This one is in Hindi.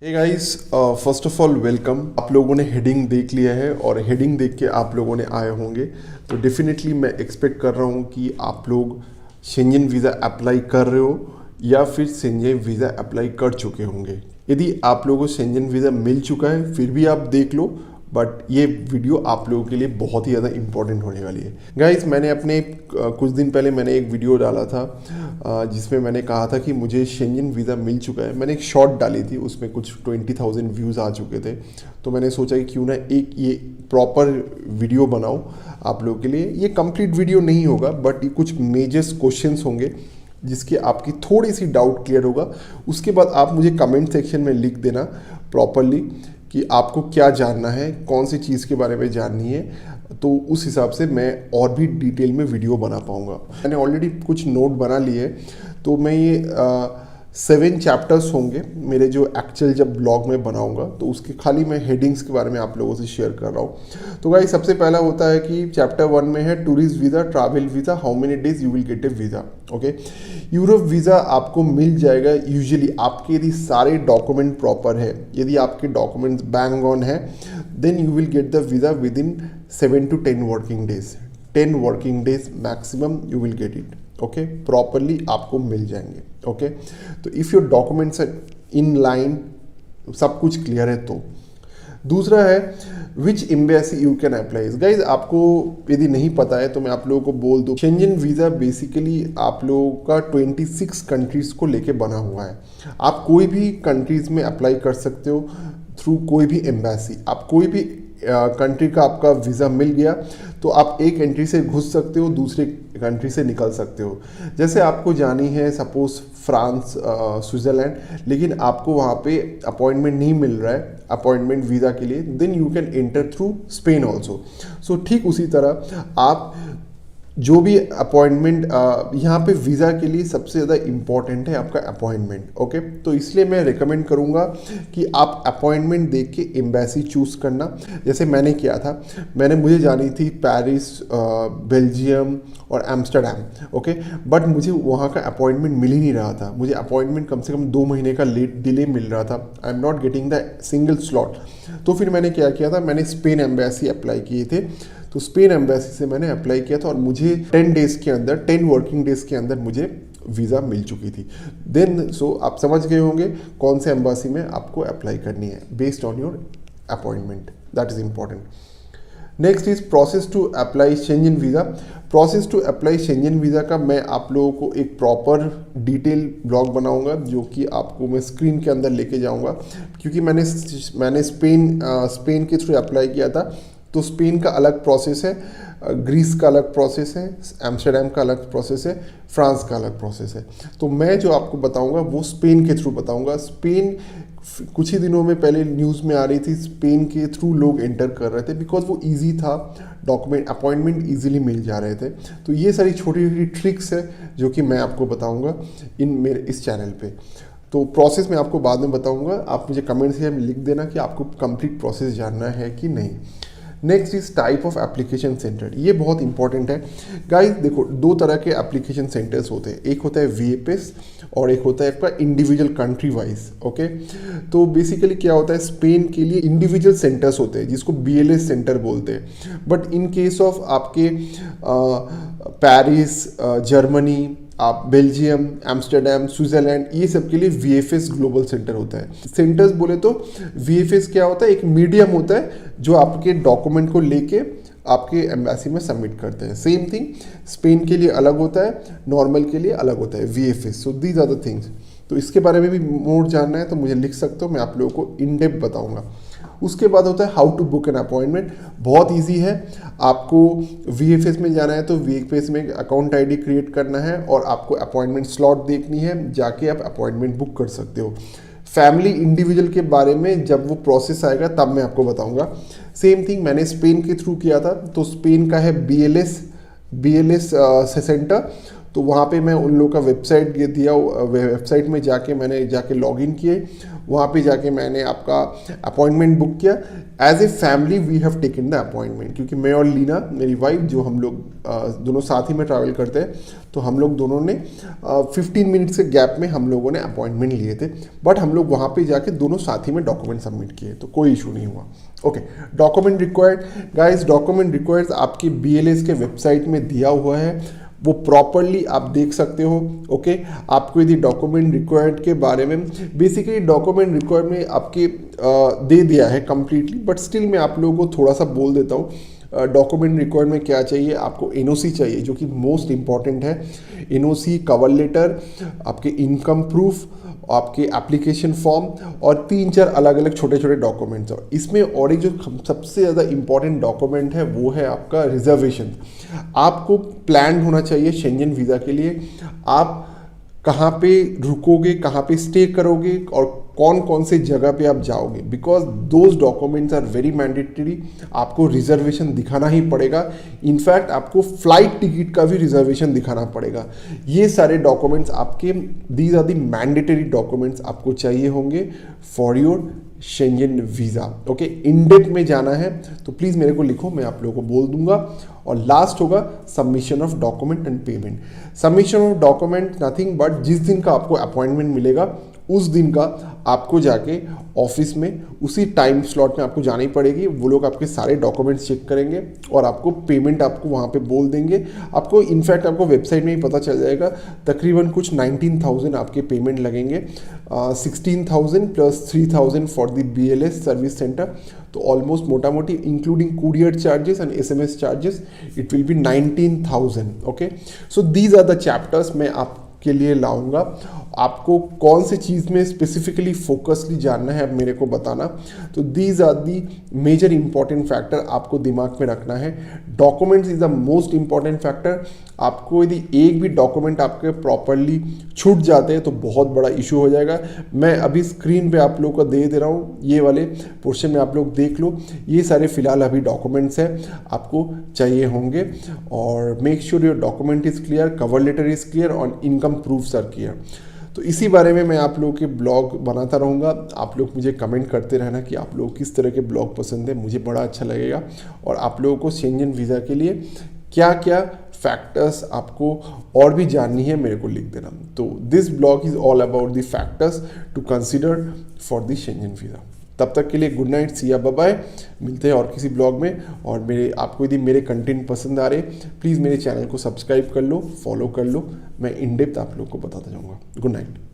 Hey guys, first of all welcome. आप लोगों ने हेडिंग देख लिया है और हेडिंग देख के आप लोगों ने आए होंगे, तो डेफिनेटली मैं एक्सपेक्ट कर रहा हूँ कि आप लोग शेंजन वीज़ा अप्लाई कर रहे हो या फिर शेंजन वीज़ा अप्लाई कर चुके होंगे। यदि आप लोगों को शेंजन वीज़ा मिल चुका है फिर भी आप देख लो, बट ये वीडियो आप लोगों के लिए बहुत ही ज़्यादा इंपॉर्टेंट होने वाली है। गाइस, मैंने अपने कुछ दिन पहले मैंने एक वीडियो डाला था जिसमें मैंने कहा था कि मुझे शेंजन वीज़ा मिल चुका है। मैंने एक शॉर्ट डाली थी, उसमें कुछ 20,000 व्यूज़ आ चुके थे। तो मैंने सोचा कि क्यों ना एक ये प्रॉपर वीडियो बनाऊँ आप लोगों के लिए। ये कंप्लीट वीडियो नहीं होगा, बट ये कुछ मेजर्स क्वेश्चंस होंगे जिसके आपकी थोड़ी सी डाउट क्लियर होगा। उसके बाद आप मुझे कमेंट सेक्शन में लिख देना प्रॉपरली कि आपको क्या जानना है, कौन सी चीज़ के बारे में जाननी है, तो उस हिसाब से मैं और भी डिटेल में वीडियो बना पाऊँगा। मैंने ऑलरेडी कुछ नोट बना लिए, तो मैं ये 7 चैप्टर्स होंगे मेरे जो एक्चुअल जब ब्लॉग में बनाऊंगा, तो उसके खाली मैं हेडिंग्स के बारे में आप लोगों से शेयर कर रहा हूँ। तो गाइस, सबसे पहला होता है कि चैप्टर 1 में है tourist visa, travel visa, how many days you will gate A visa. Okay, Europe visa आपको मिल जाएगा यूजुअली आपके यदि सारे डॉक्यूमेंट प्रॉपर है, यदि आपके डॉक्यूमेंट्स बैंग ऑन है, then you will get the visa within 7 to 10 working days. 10 working days maximum you will get it. Okay, properly आपको मिल जाएंगे। ओके, तो if your documents are in line, सब कुछ क्लियर है तो। दूसरा है which embassy you can apply. Guys, आपको यदि नहीं पता है तो मैं आप लोगों को बोल दूँ, शेंजन वीज़ा बेसिकली आप लोगों का 26 कंट्रीज़ को लेके बना हुआ है। आप कोई भी कंट्रीज़ में अप्लाई कर सकते हो थ्रू कोई भी एम्बेसी। आप कोई भी कंट्री का आपका वीज़ा मिल गया तो आप एक कंट्री से घुस सकते हो, दूसरे कंट्री से निकल सकते हो। जैसे आपको जानी है सपोज फ्रांस, स्विट्ज़रलैंड, लेकिन आपको वहाँ पे अपॉइंटमेंट नहीं मिल रहा है अपॉइंटमेंट वीज़ा के लिए, then you can enter through Spain also. So ठीक उसी तरह आप जो भी अपॉइंटमेंट, यहाँ पे वीज़ा के लिए सबसे ज़्यादा इम्पॉर्टेंट है आपका अपॉइंटमेंट। ओके, तो इसलिए मैं रिकमेंड करूँगा कि आप अपॉइंटमेंट देख के एम्बेसी चूज़ करना। जैसे मैंने किया था, मुझे जानी थी पेरिस, बेल्जियम और एम्स्टर्डम। ओके, बट मुझे वहाँ का अपॉइंटमेंट मिल ही नहीं रहा था। मुझे अपॉइंटमेंट कम से कम 2 महीने का लेट डिले मिल रहा था। I am not getting the single slot. तो फिर मैंने क्या किया था, मैंने स्पेन एम्बेसी अप्लाई किए थे। तो स्पेन एम्बेसी से मैंने अप्लाई किया था और मुझे 10 डेज़ के अंदर, 10 वर्किंग डेज़ के अंदर मुझे वीज़ा मिल चुकी थी। देन आप समझ गए होंगे कौन से एम्बेसी में आपको अप्लाई करनी है based on your appointment. That is important. Next is process to apply Schengen visa. Process to apply Schengen visa का मैं आप लोगों को एक प्रॉपर डिटेल ब्लॉग बनाऊंगा, जो कि आपको मैं स्क्रीन के अंदर लेके जाऊंगा, क्योंकि मैंने स्पेन के थ्रू अप्लाई किया था। तो स्पेन का अलग प्रोसेस है, ग्रीस का अलग प्रोसेस है, एम्स्टर्डम का अलग प्रोसेस है, फ्रांस का अलग प्रोसेस है। तो मैं जो आपको बताऊंगा वो स्पेन के थ्रू बताऊंगा। स्पेन कुछ ही दिनों में पहले न्यूज़ में आ रही थी, स्पेन के थ्रू लोग एंटर कर रहे थे बिकॉज वो इजी था, डॉक्यूमेंट अपॉइंटमेंट इजीली मिल जा रहे थे। तो ये सारी छोटी छोटी ट्रिक्स है जो कि मैं आपको बताऊंगा मेरे इस चैनल पे। तो प्रोसेस मैं आपको बाद में बताऊंगा, आप मुझे कमेंट से लिख देना कि आपको कंप्लीट प्रोसेस जानना है कि नहीं। Next is type of application centre. ये बहुत इंपॉर्टेंट है गाइस। देखो, 2 तरह के एप्लीकेशन सेंटर्स होते हैं, एक होता है VFS और एक होता है आपका इंडिविजुअल कंट्री वाइज। ओके, तो बेसिकली क्या होता है, स्पेन के लिए इंडिविजुअल सेंटर्स होते हैं जिसको BLS सेंटर बोलते हैं। बट इन केस ऑफ आपके पेरिस, जर्मनी, आप बेल्जियम, एम्स्टर्डम, स्विट्ज़रलैंड, ये सब के लिए VFS ग्लोबल सेंटर होता है। सेंटर्स बोले तो VFS क्या होता है, एक मीडियम होता है जो आपके डॉक्यूमेंट को लेके आपके एम्बेसी में सबमिट करते हैं। सेम थिंग स्पेन के लिए अलग होता है, नॉर्मल के लिए अलग होता है VFS। So these are the things. तो इसके बारे में भी मोर जानना है तो मुझे लिख सकते हो, मैं आप लोगों को इन डेप्थ बताऊंगा। उसके बाद होता है how to book an appointment. बहुत इजी है, आपको VFS में जाना है तो VFS में अकाउंट ID क्रिएट करना है और आपको अपॉइंटमेंट स्लॉट देखनी है, जाके आप अपॉइंटमेंट बुक कर सकते हो। फैमिली इंडिविजुअल के बारे में जब वो प्रोसेस आएगा तब मैं आपको बताऊंगा। सेम थिंग मैंने स्पेन के थ्रू किया था, तो स्पेन का है BLS से सेंटर। तो वहाँ पे मैं उन लोगों का वेबसाइट ये दिया, वेबसाइट में मैंने जाके लॉगिन किए, वहाँ पे जाके मैंने आपका अपॉइंटमेंट बुक किया। As a family we have taken the appointment, क्योंकि मैं और लीना मेरी वाइफ, जो हम लोग दोनों साथ ही में ट्रैवल करते हैं, तो हम लोग दोनों ने 15 मिनट्स के गैप में हम लोगों ने अपॉइंटमेंट लिए थे। बट हम लोग वहाँ पे जाके दोनों साथ ही में डॉक्यूमेंट सबमिट किए, तो कोई इशू नहीं हुआ। Okay, document required guys, document required आपकी BLS के वेबसाइट में दिया हुआ है, वो प्रॉपरली आप देख सकते हो। ओके, आपको यदि डॉक्यूमेंट रिक्वायर्ड के बारे में, बेसिकली डॉक्यूमेंट रिक्वायर्ड में आपके दे दिया है कंप्लीटली, बट स्टिल मैं आप लोगों को थोड़ा सा बोल देता हूँ। डॉक्यूमेंट रिक्वायर्ड में क्या चाहिए, आपको NOC चाहिए, जो कि मोस्ट इंपॉर्टेंट है। NOC, कवर लेटर, आपके इनकम प्रूफ, आपके एप्लीकेशन फॉर्म और 3-4 अलग अलग छोटे छोटे डॉक्यूमेंट्स। और इसमें और एक जो सबसे ज़्यादा इंपॉर्टेंट डॉक्यूमेंट है वो है आपका रिजर्वेशन। आपको प्लान होना चाहिए शेंजन वीज़ा के लिए, आप कहाँ पे रुकोगे, कहाँ पे स्टे करोगे और कौन कौन से जगह पे आप जाओगे, because those documents are very mandatory. आपको रिजर्वेशन दिखाना ही पड़ेगा, इनफैक्ट आपको फ्लाइट टिकट का भी रिजर्वेशन दिखाना पड़ेगा। ये सारे डॉक्यूमेंट्स आपके, these are the mandatory documents आपको चाहिए होंगे for your Schengen visa. Okay, in depth में जाना है तो प्लीज़ मेरे को लिखो, मैं आप लोगों को बोल दूंगा। और लास्ट होगा submission of document and payment. Submission of document nothing but जिस दिन का आपको अपॉइंटमेंट मिलेगा उस दिन का आपको जाके ऑफिस में उसी टाइम स्लॉट में आपको जानी पड़ेगी। वो लोग आपके सारे डॉक्यूमेंट्स चेक करेंगे और आपको पेमेंट आपको वहाँ पे बोल देंगे। आपको इनफैक्ट आपको वेबसाइट में ही पता चल जाएगा, तकरीबन कुछ 19,000 आपके पेमेंट लगेंगे, 16,000 plus 3,000 for the BLS service centre. तो ऑलमोस्ट मोटा मोटी including courier charges and SMS charges it will be 19,000। Okay, so these are the chapters मैं आपके लिए लाऊंगा। आपको कौन सी चीज़ में स्पेसिफिकली फोकसली जानना है अब मेरे को बताना। तो these are the major important factor आपको दिमाग में रखना है। Documents is the most important factor. आपको यदि एक भी डॉक्यूमेंट आपके प्रॉपरली छूट जाते हैं तो बहुत बड़ा इशू हो जाएगा। मैं अभी स्क्रीन पे आप लोगों को दे रहा हूँ, ये वाले पोर्शन में आप लोग देख लो। ये सारे फिलहाल अभी डॉक्यूमेंट्स हैं आपको चाहिए होंगे। और make sure your document is clear, cover letter is clear और इनकम प्रूफ्स आर क्लियर। तो इसी बारे में मैं आप लोगों के ब्लॉग बनाता रहूँगा। आप लोग मुझे कमेंट करते रहना कि आप लोग किस तरह के ब्लॉग पसंद है, मुझे बड़ा अच्छा लगेगा। और आप लोगों को शेंजन वीज़ा के लिए क्या क्या फैक्टर्स आपको और भी जाननी है मेरे को लिख देना। तो this blog is all about the factors to consider for the Schengen visa. तब तक के लिए गुड नाइट, सी या बाय बाय। मिलते हैं और किसी ब्लॉग में। और आपको यदि मेरे कंटेंट पसंद आ रहे प्लीज़ मेरे चैनल को सब्सक्राइब कर लो, फॉलो कर लो। मैं इन डेप्थ आप लोग को बताता जाऊँगा। Good night.